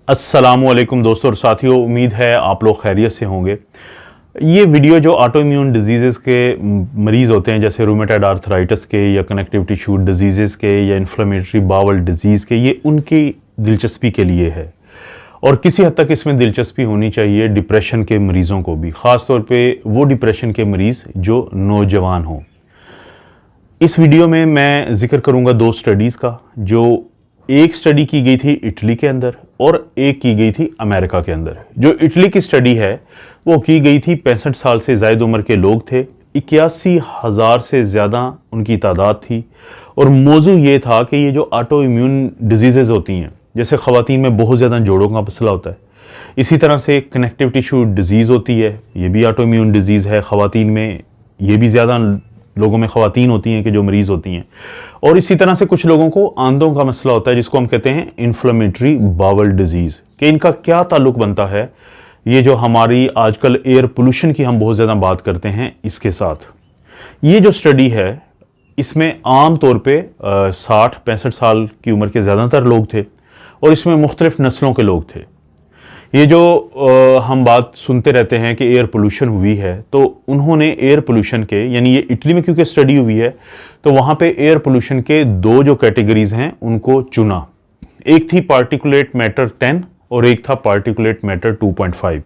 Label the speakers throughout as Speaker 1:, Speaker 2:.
Speaker 1: अस्सलामुअलैकुम दोस्तों और साथियों, उम्मीद है आप लोग खैरियत से होंगे। ये वीडियो जो ऑटो इम्यून डिजीज़ के मरीज़ होते हैं, जैसे रूमेटॉइड आर्थराइटिस के या कनेक्टिव टिश्यू डिजीज़ के या इन्फ्लेमेटरी बावल डिजीज़ के, ये उनकी दिलचस्पी के लिए है और किसी हद तक इसमें दिलचस्पी होनी चाहिए डिप्रेशन के मरीज़ों को भी, ख़ास तौर पे वो डिप्रेशन के मरीज़ जो नौजवान हों। इस वीडियो में मैं जिक्र करूँगा दो स्टडीज़ का। जो एक स्टडी की गई थी इटली के अंदर और एक की गई थी अमेरिका के अंदर। जो इटली की स्टडी है वो की गई थी, 65 साल से ज़ायद उम्र के लोग थे, 81,000 से ज़्यादा उनकी तादाद थी। और मौजू ये था कि ये जो ऑटो इम्यून डिजीज़ होती हैं, जैसे ख़वातीन में बहुत ज़्यादा जोड़ों का मसला होता है, इसी तरह से कनेक्टिव टिश्यू डिजीज़ होती है, ये भी ऑटो इम्यून डिजीज़ है ख़वातीन में, ये भी ज़्यादा लोगों में ख़वातीन होती हैं कि जो मरीज़ होती हैं। और इसी तरह से कुछ लोगों को आंतों का मसला होता है, जिसको हम कहते हैं इन्फ्लेमेटरी बावल डिजीज़। कि इनका क्या ताल्लुक़ बनता है ये जो हमारी आजकल एयर पोल्यूशन की हम बहुत ज़्यादा बात करते हैं इसके साथ। ये जो स्टडी है इसमें आम तौर पे 60-65 साल की उम्र के ज़्यादातर लोग थे और इसमें मुख्तलिफ़ नस्लों के लोग थे। ये जो हम बात सुनते रहते हैं कि एयर पोल्यूशन हुई है, तो उन्होंने एयर पोल्यूशन के, यानी ये इटली में क्योंकि स्टडी हुई है, तो वहाँ पे एयर पोल्यूशन के दो जो कैटेगरीज हैं उनको चुना। एक थी पार्टिकुलेट मैटर 10 और एक था पार्टिकुलेट मैटर 2.5।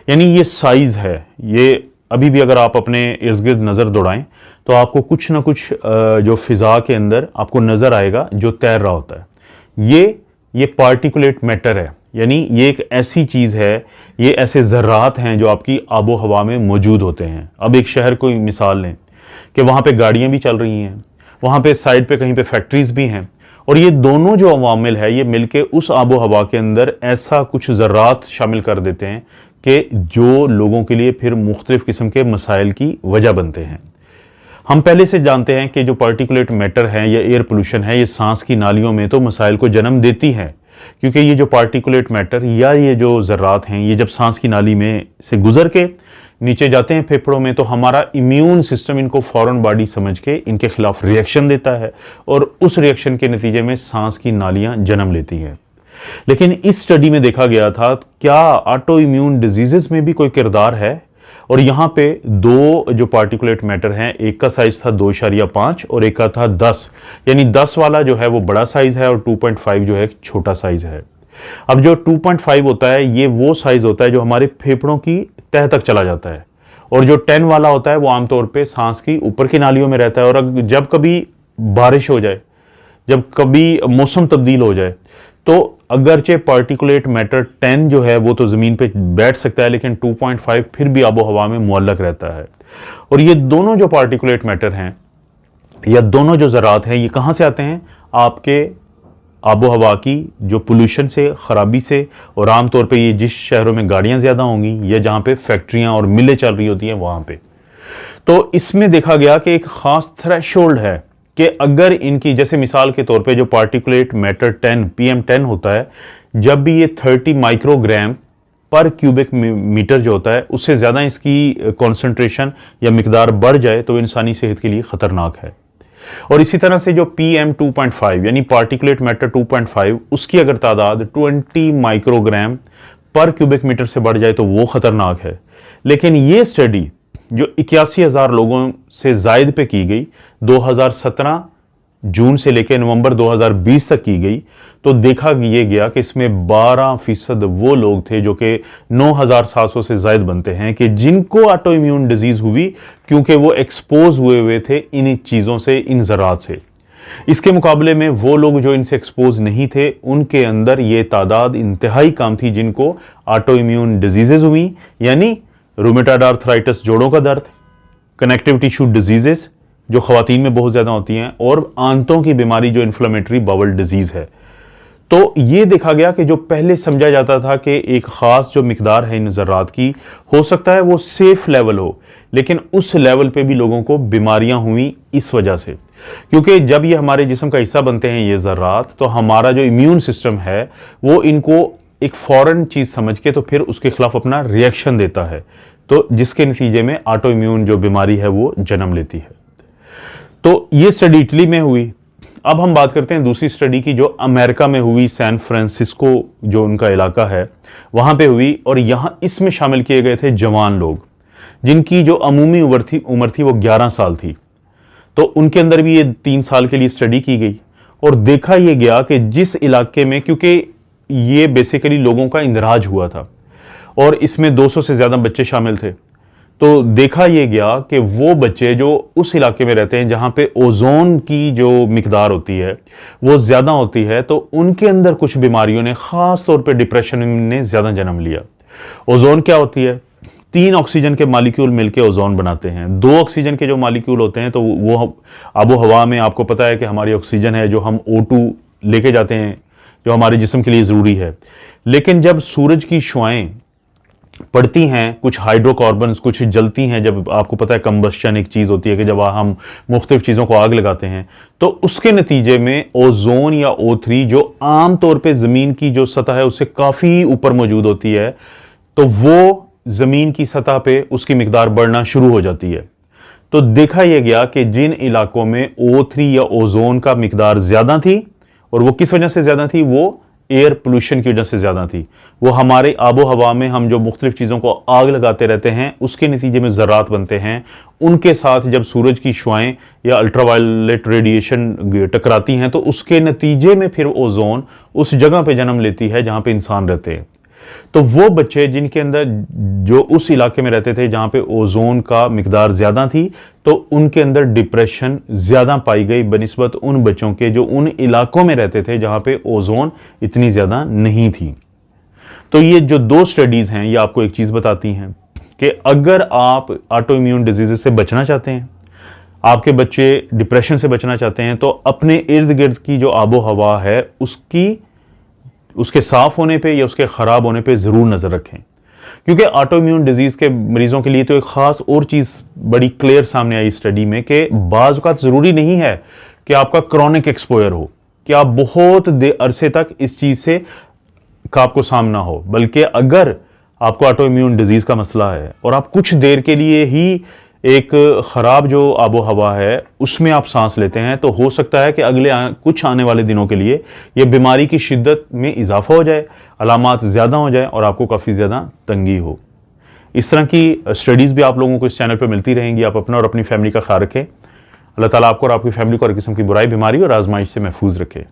Speaker 1: यानी ये साइज़ है, ये अभी भी अगर आप अपने इर्द गिर्द नज़र दौड़ाएं तो आपको कुछ ना कुछ जो फ़िज़ा के अंदर आपको नज़र आएगा जो तैर रहा होता है। ये पार्टिकुलेट मैटर है, यानी ये एक ऐसी चीज़ है, ये ऐसे ज़र्रात हैं जो आपकी आबो हवा में मौजूद होते हैं। अब एक शहर को मिसाल लें कि वहाँ पे गाड़ियाँ भी चल रही हैं, वहाँ पे साइड पे कहीं पे फैक्ट्रीज़ भी हैं, और ये दोनों जो अवामिल है ये मिलके उस आबो हवा के अंदर ऐसा कुछ ज़र्रात शामिल कर देते हैं कि जो लोगों के लिए फिर मुख्तलिफ़ किस्म के मसाइल की वजह बनते हैं। हम पहले से जानते हैं कि जो पार्टिकुलेट मैटर है या एयर पोल्यूशन है, ये सांस की नालियों में तो मसाइल को जन्म देती है, क्योंकि ये जो पार्टिकुलेट मैटर या ये जो ज़र्रात हैं, ये जब सांस की नाली में से गुजर के नीचे जाते हैं फेफड़ों में, तो हमारा इम्यून सिस्टम इनको फ़ौरन बॉडी समझ के इनके खिलाफ रिएक्शन देता है और उस रिएक्शन के नतीजे में सांस की नालियाँ जन्म लेती हैं। लेकिन इस स्टडी में देखा गया था क्या ऑटो इम्यून डिजीज़ में भी कोई किरदार है, और यहाँ पे दो जो पार्टिकुलेट मैटर हैं, एक का साइज़ था 2.5 और एक का था 10, यानी 10 वाला जो है वो बड़ा साइज़ है और 2.5 जो है छोटा साइज़ है। अब जो 2.5 होता है ये वो साइज़ होता है जो हमारे फेफड़ों की तह तक चला जाता है, और जो 10 वाला होता है वो आमतौर पे सांस की ऊपर की नालियों में रहता है। और जब कभी बारिश हो जाए, जब कभी मौसम तब्दील हो जाए, तो अगरचे पार्टिकुलेट मैटर 10 जो है वो तो ज़मीन पे बैठ सकता है, लेकिन 2.5 फिर भी आबो हवा में मुअल्लक रहता है। और ये दोनों जो पार्टिकुलेट मैटर हैं या दोनों जो ज़रात हैं, ये कहाँ से आते हैं? आपके आबो हवा की जो पोल्यूशन से, ख़राबी से, और आम तौर पे ये जिस शहरों में गाड़ियाँ ज़्यादा होंगी या जहाँ पे फैक्ट्रियाँ और मिलें चल रही होती हैं वहाँ पे। तो इसमें देखा गया कि एक ख़ास थ्रेशोल्ड है कि अगर इनकी, जैसे मिसाल के तौर पे जो पार्टिकुलेट मैटर 10 PM10 होता है, जब भी ये 30 माइक्रोग्राम पर क्यूबिक मीटर जो होता है उससे ज़्यादा इसकी कॉन्सेंट्रेशन या मिकदार बढ़ जाए तो इंसानी सेहत के लिए ख़तरनाक है। और इसी तरह से जो PM2.5 यानी पार्टिकुलेट मैटर 2.5, उसकी अगर तादाद 20 माइक्रोग्राम पर क्यूबिक मीटर से बढ़ जाए तो वो ख़तरनाक है। लेकिन ये स्टडी जो 81,000 लोगों से जायद पे की गई, 2017 जून से लेकर नवंबर 2020 तक की गई, तो देखा ये गया कि इसमें 12% वो लोग थे जो कि 9,700 से जायद बनते हैं कि जिनको ऑटो इम्यून डिजीज़ हुई, क्योंकि वो एक्सपोज हुए थे इन चीज़ों से, इन ज़रात से। इसके मुकाबले में वो लोग जो इनसे एक्सपोज नहीं थे, उनके अंदर ये तादाद इंतहाई कम थी जिनको ऑटो इम्यून डिजीज़ हुई, यानी रूमेटॉइड आर्थराइटिस जोड़ों का दर्द, कनेक्टिव टिश्यू डिजीज़ जो ख़वातीन में बहुत ज़्यादा होती हैं, और आंतों की बीमारी जो इन्फ्लेमेटरी बावल डिजीज़ है। तो ये देखा गया कि जो पहले समझा जाता था कि एक ख़ास जो मिकदार है इन ज़र्रात की, हो सकता है वो सेफ़ लेवल हो, लेकिन उस लेवल पे भी लोगों को बीमारियां हुई इस वजह से, क्योंकि जब ये हमारे जिस्म का हिस्सा बनते हैं ये ज़र्रात, तो हमारा जो इम्यून सिस्टम है वो इनको एक फ़ौरन चीज़ समझ के तो फिर उसके खिलाफ अपना रिएक्शन देता है, तो जिसके नतीजे में ऑटो इम्यून जो बीमारी है वो जन्म लेती है। तो ये स्टडी इटली में हुई। अब हम बात करते हैं दूसरी स्टडी की, जो अमेरिका में हुई, सैन फ्रांसिस्को जो उनका इलाका है वहाँ पे हुई, और यहाँ इसमें शामिल किए गए थे जवान लोग जिनकी जो अमूमी उम्र थी वो 11 साल थी। तो उनके अंदर भी ये 3 साल के लिए स्टडी की गई और देखा ये गया कि जिस इलाके में, क्योंकि ये बेसिकली लोगों का इंदराज हुआ था और इसमें 200 से ज़्यादा बच्चे शामिल थे, तो देखा यह गया कि वो बच्चे जो उस इलाके में रहते हैं जहाँ पे ओजोन की जो मिकदार होती है वो ज़्यादा होती है, तो उनके अंदर कुछ बीमारियों ने, ख़ास तौर पे डिप्रेशन ने ज़्यादा जन्म लिया। ओजोन क्या होती है? 3 ऑक्सीजन के मालिक्यूल मिलकर ओजोन बनाते हैं। 2 ऑक्सीजन के जो मालिक्यूल होते हैं तो वो आबो हवा में, आपको पता है कि हमारी ऑक्सीजन है जो हम O2 लेके जाते हैं, जो हमारे जिस्म के लिए ज़रूरी है। लेकिन जब सूरज की शुआएं पड़ती हैं, कुछ हाइड्रोकार्बन्स कुछ जलती हैं, जब आपको पता है कंबस्शन एक चीज़ होती है कि जब हम मुख्तलिफ चीज़ों को आग लगाते हैं, तो उसके नतीजे में ओजोन या O3 जो आम तौर पे ज़मीन की जो सतह है उससे काफ़ी ऊपर मौजूद होती है, तो वो ज़मीन की सतह पे उसकी मिकदार बढ़ना शुरू हो जाती है। तो देखा यह गया कि जिन इलाकों में O3 या ओजोन का मिकदार ज़्यादा थी, और वो किस वजह से ज़्यादा थी, वो एयर पोल्यूशन की वजह से ज़्यादा थी। वो हमारे आबो हवा में हम जो मुख्तलिफ चीज़ों को आग लगाते रहते हैं उसके नतीजे में ज़रात बनते हैं, उनके साथ जब सूरज की शुआएं या अल्ट्रावायलेट रेडिएशन टकराती हैं तो उसके नतीजे में फिर ओजोन उस जगह पे जन्म लेती है जहाँ पे इंसान रहते हैं। तो वो बच्चे जिनके अंदर, जो उस इलाके में रहते थे जहाँ पे ओजोन का मिकदार ज़्यादा थी, तो उनके अंदर डिप्रेशन ज़्यादा पाई गई बनिस्बत उन बच्चों के जो उन इलाकों में रहते थे जहाँ पे ओजोन इतनी ज़्यादा नहीं थी। तो ये जो 2 स्टडीज़ हैं ये आपको एक चीज़ बताती हैं कि अगर आप ऑटो इम्यून डिजीज़ से बचना चाहते हैं, आपके बच्चे डिप्रेशन से बचना चाहते हैं, तो अपने इर्द गिर्द की जो आबो हवा है उसके साफ होने पे या उसके ख़राब होने पे ज़रूर नज़र रखें। क्योंकि ऑटो इम्यून डिजीज़ के मरीज़ों के लिए तो एक ख़ास और चीज़ बड़ी क्लियर सामने आई स्टडी में कि बाज़ औक़ात ज़रूरी नहीं है कि आपका क्रॉनिक एक्सपोजर हो, कि आप बहुत अरसे तक इस चीज़ से का आपको सामना हो, बल्कि अगर आपको ऑटो इम्यून डिजीज़ का मसला है और आप कुछ देर के लिए ही एक ख़राब जो आबो हवा है उसमें आप सांस लेते हैं, तो हो सकता है कि अगले कुछ आने वाले दिनों के लिए ये बीमारी की शिद्दत में इजाफा हो जाए, अलामात ज़्यादा हो जाए और आपको काफ़ी ज़्यादा तंगी हो। इस तरह की स्टडीज़ भी आप लोगों को इस चैनल पर मिलती रहेंगी। आप अपना और अपनी फैमिली का ख्याल रखें। अल्लाह ताला आपको और आपकी फैमिली को हर किस्म की बुराई, बीमारी और आजमाइश से महफूज रखे।